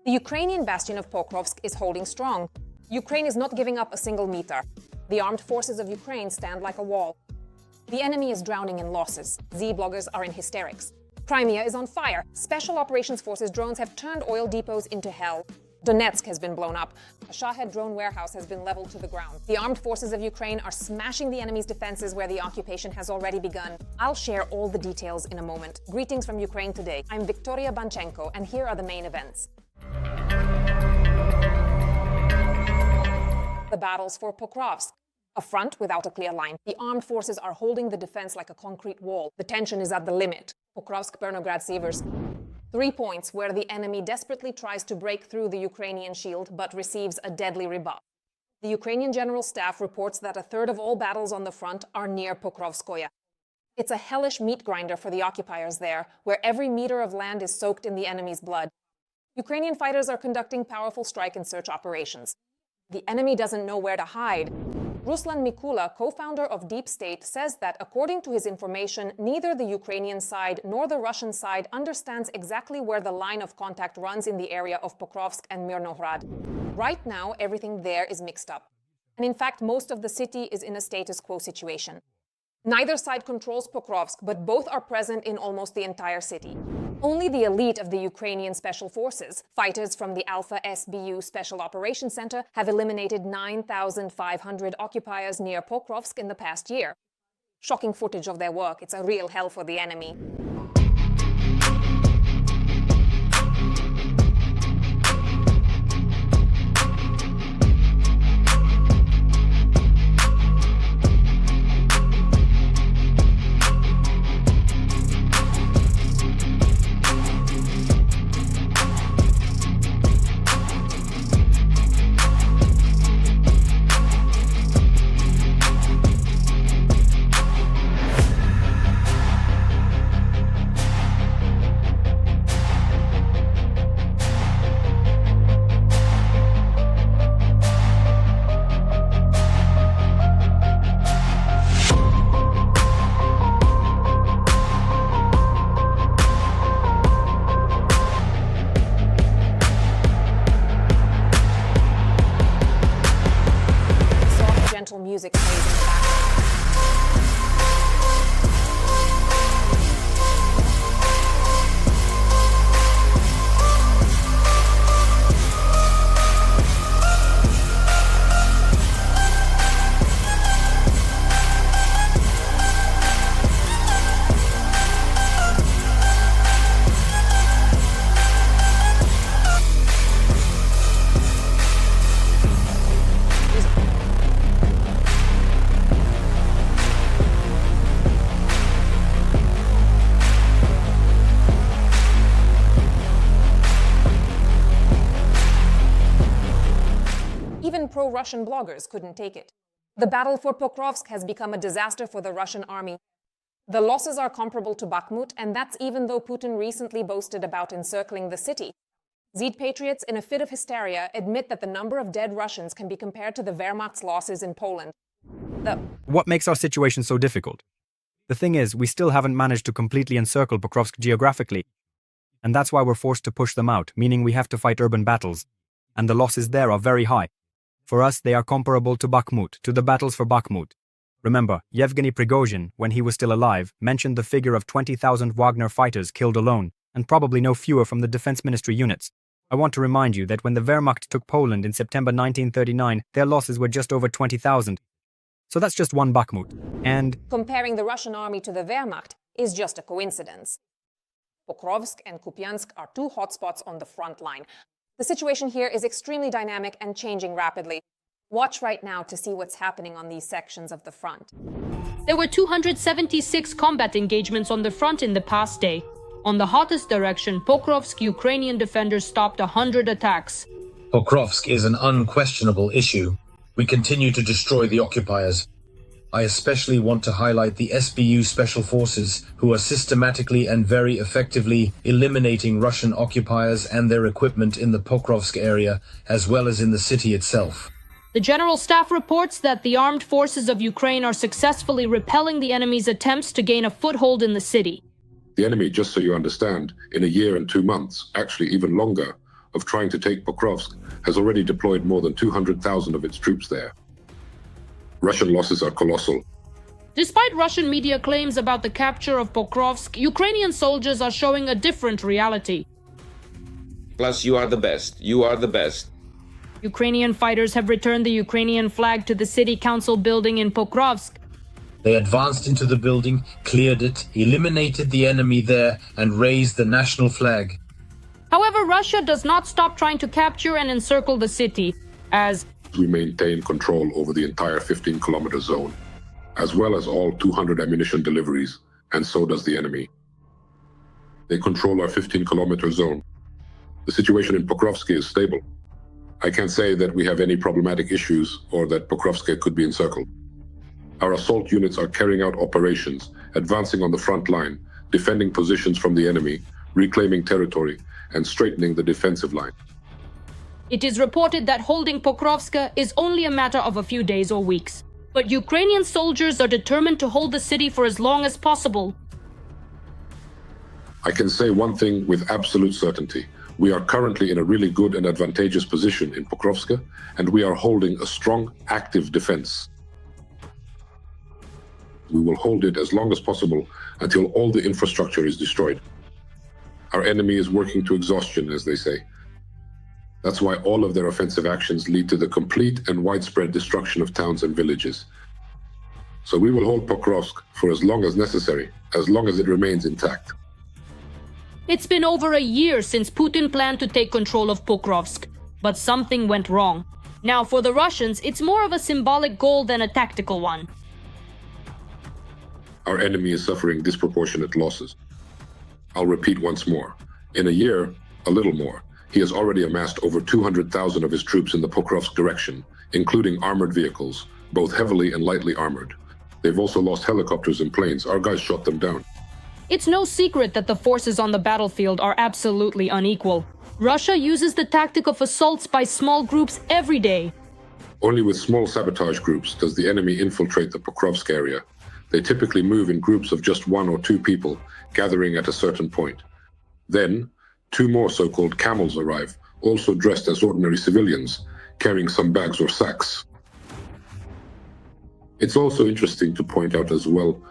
The Ukrainian bastion of Pokrovsk is holding strong. Ukraine is not giving up a single meter. The armed forces of Ukraine stand like a wall. The enemy is drowning in losses. Z-bloggers are in hysterics. Crimea is on fire. Special Operations Forces drones have turned oil depots into hell. Donetsk has been blown up. A Shahed drone warehouse has been leveled to the ground. The armed forces of Ukraine are smashing the enemy's defenses where the occupation has already begun. I'll share all the details in a moment. Greetings from Ukraine today. I'm Victoria Banchenko, and here are the main events. The battles for Pokrovsk. A front without a clear line. The armed forces are holding the defense like a concrete wall. The tension is at the limit. Pokrovsk, Bernograd, Sievers. 3 points where the enemy desperately tries to break through the Ukrainian shield but receives a deadly rebuff. The Ukrainian General Staff reports that a third of all battles on the front are near Pokrovskoye. It's a hellish meat grinder for the occupiers there, where every meter of land is soaked in the enemy's blood. Ukrainian fighters are conducting powerful strike and search operations. The enemy doesn't know where to hide. Ruslan Mikula, co-founder of Deep State, says that according to his information, neither the Ukrainian side nor the Russian side understands exactly where the line of contact runs in the area of Pokrovsk and Mirnograd. Right now, everything there is mixed up. And in fact, most of the city is in a status quo situation. Neither side controls Pokrovsk, but both are present in almost the entire city. Only the elite of the Ukrainian Special Forces, fighters from the Alpha SBU Special Operations Center, have eliminated 9,500 occupiers near Pokrovsk in the past year. Shocking footage of their work. It's a real hell for the enemy. Music plays in the background. Even pro-Russian bloggers couldn't take it. The battle for Pokrovsk has become a disaster for the Russian army. The losses are comparable to Bakhmut, and that's even though Putin recently boasted about encircling the city. Zed patriots, in a fit of hysteria, admit that the number of dead Russians can be compared to the Wehrmacht's losses in Poland. What makes our situation so difficult? The thing is, we still haven't managed to completely encircle Pokrovsk geographically. And that's why we're forced to push them out, meaning we have to fight urban battles. And the losses there are very high. For us, they are comparable to Bakhmut, to the battles for Bakhmut. Remember, Yevgeny Prigozhin, when he was still alive, mentioned the figure of 20,000 Wagner fighters killed alone, and probably no fewer from the defense ministry units. I want to remind you that when the Wehrmacht took Poland in September 1939, their losses were just over 20,000. So that's just one Bakhmut. And comparing the Russian army to the Wehrmacht is just a coincidence. Pokrovsk and Kupiansk are two hotspots on the front line. The situation here is extremely dynamic and changing rapidly. Watch right now to see what's happening on these sections of the front. There were 276 combat engagements on the front in the past day. On the hottest direction, Pokrovsk, Ukrainian defenders stopped 100 attacks. Pokrovsk is an unquestionable issue. We continue to destroy the occupiers. I especially want to highlight the SBU Special Forces, who are systematically and very effectively eliminating Russian occupiers and their equipment in the Pokrovsk area, as well as in the city itself. The General Staff reports that the armed forces of Ukraine are successfully repelling the enemy's attempts to gain a foothold in the city. The enemy, just so you understand, in a year and 2 months, actually even longer, of trying to take Pokrovsk has already deployed more than 200,000 of its troops there. Russian losses are colossal. Despite Russian media claims about the capture of Pokrovsk, Ukrainian soldiers are showing a different reality. Plus, you are the best. You are the best. Ukrainian fighters have returned the Ukrainian flag to the city council building in Pokrovsk. They advanced into the building, cleared it, eliminated the enemy there, and raised the national flag. However, Russia does not stop trying to capture and encircle the city, as We maintain control over the entire 15-kilometer zone, as well as all 200 ammunition deliveries, and so does the enemy. They control our 15-kilometer zone. The situation in Pokrovsk is stable. I can't say that we have any problematic issues or that Pokrovsk could be encircled. Our assault units are carrying out operations, advancing on the front line, defending positions from the enemy, reclaiming territory, and straightening the defensive line. it is reported that holding Pokrovsk is only a matter of a few days or weeks. But Ukrainian soldiers are determined to hold the city for as long as possible. I can say one thing with absolute certainty. We are currently in a really good and advantageous position in Pokrovsk, and we are holding a strong, active defense. We will hold it as long as possible until all the infrastructure is destroyed. Our enemy is working to exhaustion, as they say. That's why all of their offensive actions lead to the complete and widespread destruction of towns and villages. So we will hold Pokrovsk for as long as necessary, as long as it remains intact. It's been over a year since Putin planned to take control of Pokrovsk, but something went wrong. Now, for the Russians, it's more of a symbolic goal than a tactical one. Our enemy is suffering disproportionate losses. I'll repeat once more. In a year, a little more, he has already amassed over 200,000 of his troops in the Pokrovsk direction, including armored vehicles, both heavily and lightly armored. They've also lost helicopters and planes. Our guys shot them down. It's no secret that the forces on the battlefield are absolutely unequal. Russia uses the tactic of assaults by small groups every day. Only with small sabotage groups does the enemy infiltrate the Pokrovsk area. They typically move in groups of just 1 or 2 people, gathering at a certain point. Then, 2 more so-called camels arrive, also dressed as ordinary civilians, carrying some bags or sacks. It's also interesting to point out as well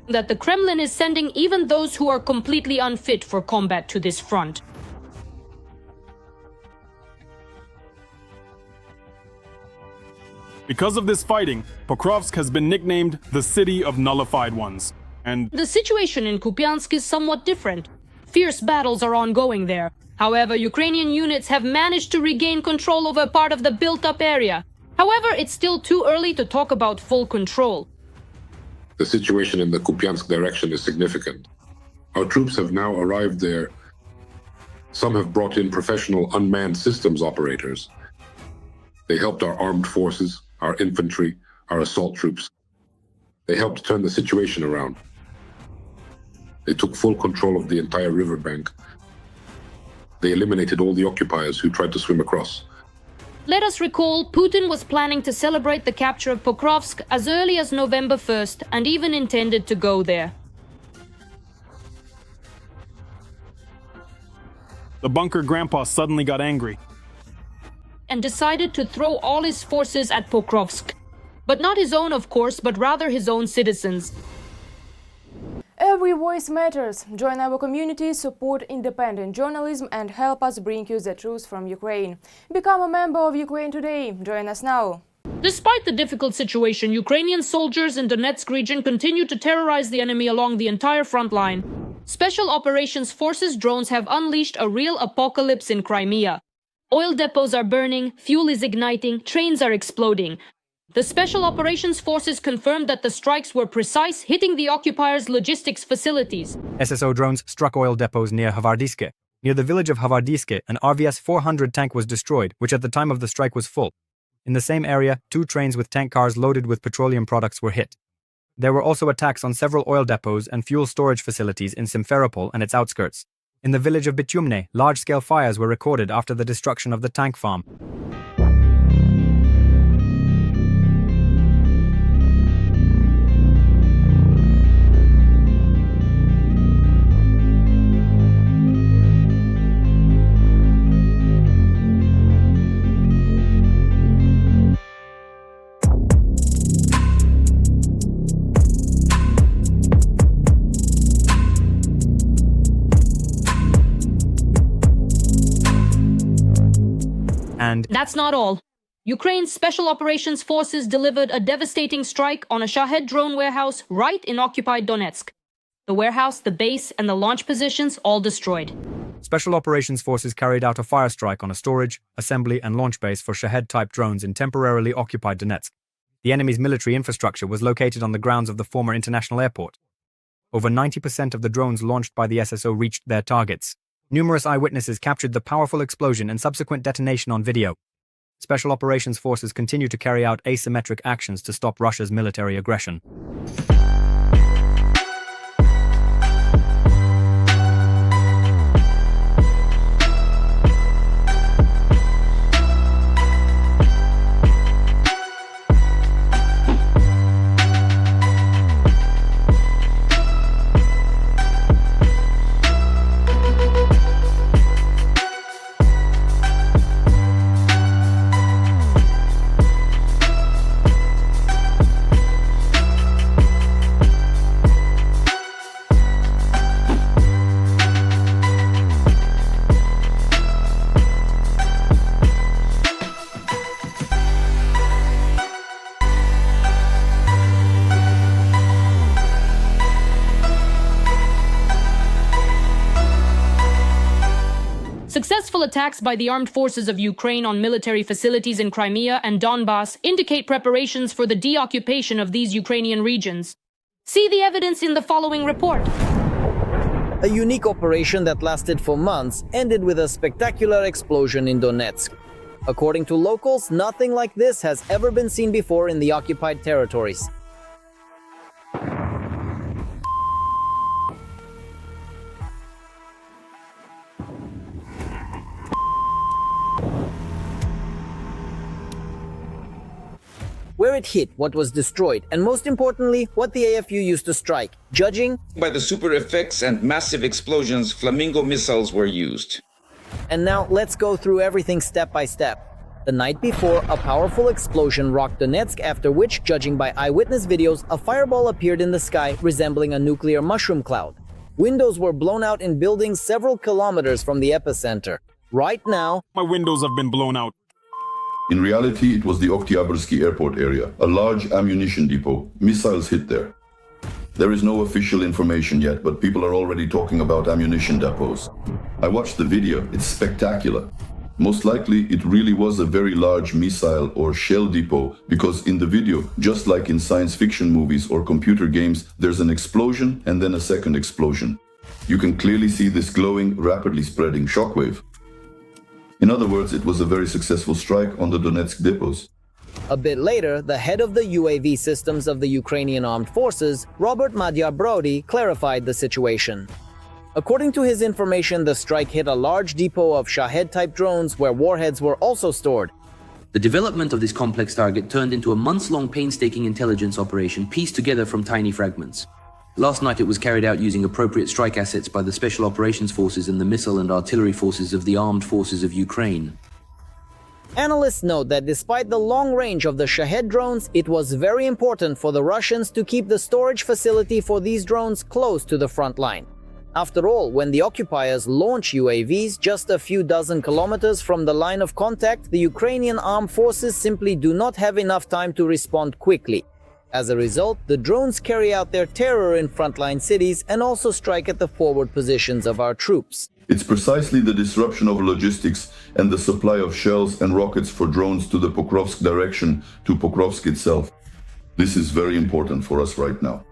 that the Kremlin is sending even those who are completely unfit for combat to this front. Because of this fighting, Pokrovsk has been nicknamed the City of Nullified Ones. And The situation in Kupiansk is somewhat different. Fierce battles are ongoing there. However, Ukrainian units have managed to regain control over part of the built-up area. However, it's still too early to talk about full control. the situation in the Kupiansk direction is significant. Our troops have now arrived there. Some have brought in professional unmanned systems operators. They helped our armed forces, our infantry, our assault troops. They helped turn the situation around. They took full control of the entire riverbank. They eliminated all the occupiers who tried to swim across. Let us recall, Putin was planning to celebrate the capture of Pokrovsk as early as November 1st and even intended to go there. the bunker grandpa suddenly got angry. And decided to throw all his forces at Pokrovsk. But not his own, of course, but rather his own citizens. Every voice matters. Join our community, support independent journalism and help us bring you the truth from Ukraine. Become a member of Ukraine today. Join us now. Despite the difficult situation, Ukrainian soldiers in Donetsk region continue to terrorize the enemy along the entire front line. Special Operations Forces drones have unleashed a real apocalypse in Crimea. Oil depots are burning, fuel is igniting, trains are exploding. The Special Operations Forces confirmed that the strikes were precise, hitting the occupiers' logistics facilities. SSO drones struck oil depots near Havardiske. Near the village of Havardiske, an RVS 400 tank was destroyed, which at the time of the strike was full. In the same area, 2 trains with tank cars loaded with petroleum products were hit. There were also attacks on several oil depots and fuel storage facilities in Simferopol and its outskirts. In the village of Bitumne, large-scale fires were recorded after the destruction of the tank farm. And That's not all. Ukraine's Special Operations Forces delivered a devastating strike on a Shahed drone warehouse right in occupied Donetsk. The warehouse, the base, and the launch positions all destroyed. Special Operations Forces carried out a fire strike on a storage, assembly, and launch base for Shahed-type drones in temporarily occupied Donetsk. The enemy's military infrastructure was located on the grounds of the former international airport. Over 90% of the drones launched by the SSO reached their targets. Numerous eyewitnesses captured the powerful explosion and subsequent detonation on video. Special Operations Forces continue to carry out asymmetric actions to stop Russia's military aggression. Successful attacks by the armed forces of Ukraine on military facilities in Crimea and Donbas indicate preparations for the deoccupation of these Ukrainian regions. See the evidence in the following report. A unique operation that lasted for months ended with a spectacular explosion in Donetsk. According to locals, nothing like this has ever been seen before in the occupied territories. Where it hit, what was destroyed, and most importantly, what the AFU used to strike. Judging By the super effects and massive explosions, Flamingo missiles were used. And now let's go through everything step by step. The night before, a powerful explosion rocked Donetsk, after which, judging by eyewitness videos, a fireball appeared in the sky resembling a nuclear mushroom cloud. Windows were blown out in buildings several kilometers from the epicenter. Right now, My windows have been blown out. In reality, it was the Oktyabrski airport area, a large ammunition depot. Missiles hit there. There is no official information yet, but people are already talking about ammunition depots. I watched the video. It's spectacular. Most likely, it really was a very large missile or shell depot, because in the video, just like in science fiction movies or computer games, there's an explosion and then a second explosion. You can clearly see this glowing, rapidly spreading shockwave. In other words, it was a very successful strike on the Donetsk depots. a bit later, the head of the UAV systems of the Ukrainian Armed Forces, Robert Madjar Brody, clarified the situation. According to his information, the strike hit a large depot of Shahed-type drones where warheads were also stored. The development of this complex target turned into a months-long painstaking intelligence operation pieced together from tiny fragments. Last night it was carried out using appropriate strike assets by the Special Operations Forces and the missile and artillery forces of the Armed Forces of Ukraine. Analysts note that despite the long range of the Shahed drones, it was very important for the Russians to keep the storage facility for these drones close to the front line. After all, when the occupiers launch UAVs just a few dozen kilometers from the line of contact, the Ukrainian armed forces simply do not have enough time to respond quickly. As a result, the drones carry out their terror in frontline cities and also strike at the forward positions of our troops. It's precisely the disruption of logistics and the supply of shells and rockets for drones to the Pokrovsk direction, to Pokrovsk itself. This is very important for us right now.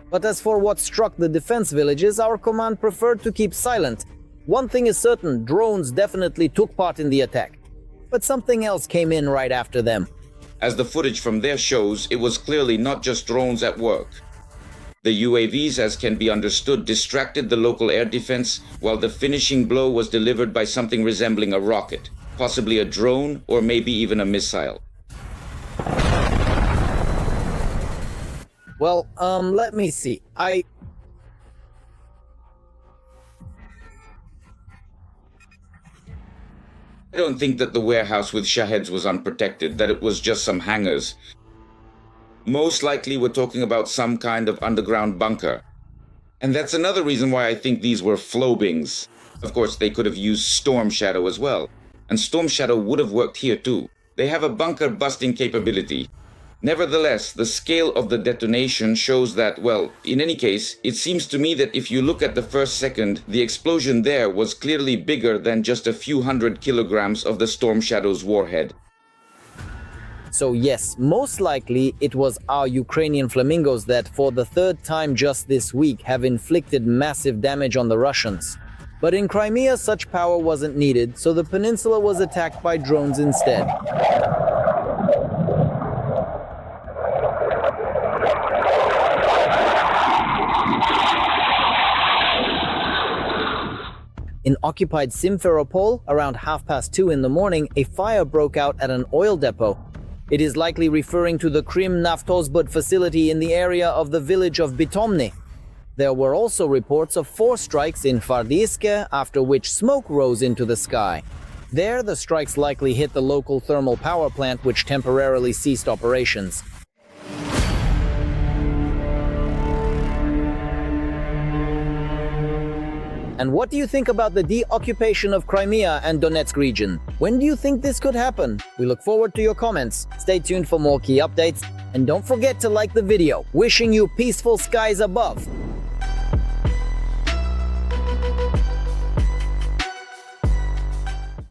But as for what struck the defense villages, our command preferred to keep silent. One thing is certain, drones definitely took part in the attack. But something else came in right after them. As the footage from there shows, it was clearly not just drones at work. The UAVs, as can be understood, distracted the local air defense, while the finishing blow was delivered by something resembling a rocket, possibly a drone or maybe even a missile. Well, let me see. I don't think that the warehouse with Shaheds was unprotected, that it was just some hangars. Most likely we're talking about some kind of underground bunker. And that's another reason why I think these were Flobings. Of course, they could have used Storm Shadow as well. and Storm Shadow would have worked here too. They have a bunker-busting capability. Nevertheless, the scale of the detonation shows that, well, in any case, it seems to me that if you look at the first second, the explosion there was clearly bigger than just a few hundred kilograms of the Storm Shadow's warhead. So yes, most likely it was our Ukrainian flamingos that, for the third time just this week, have inflicted massive damage on the Russians. But in Crimea, such power wasn't needed, so the peninsula was attacked by drones instead. In occupied Simferopol, around 2:30 in the morning, a fire broke out at an oil depot. It is likely referring to the Krim Naftozbud facility in the area of the village of Bitomny. There were also reports of 4 strikes in Fardiiske, after which smoke rose into the sky. There, the strikes likely hit the local thermal power plant, which temporarily ceased operations. And what do you think about the deoccupation of Crimea and Donetsk region? When do you think this could happen? We look forward to your comments. Stay tuned for more key updates. And don't forget to like the video. Wishing you peaceful skies above.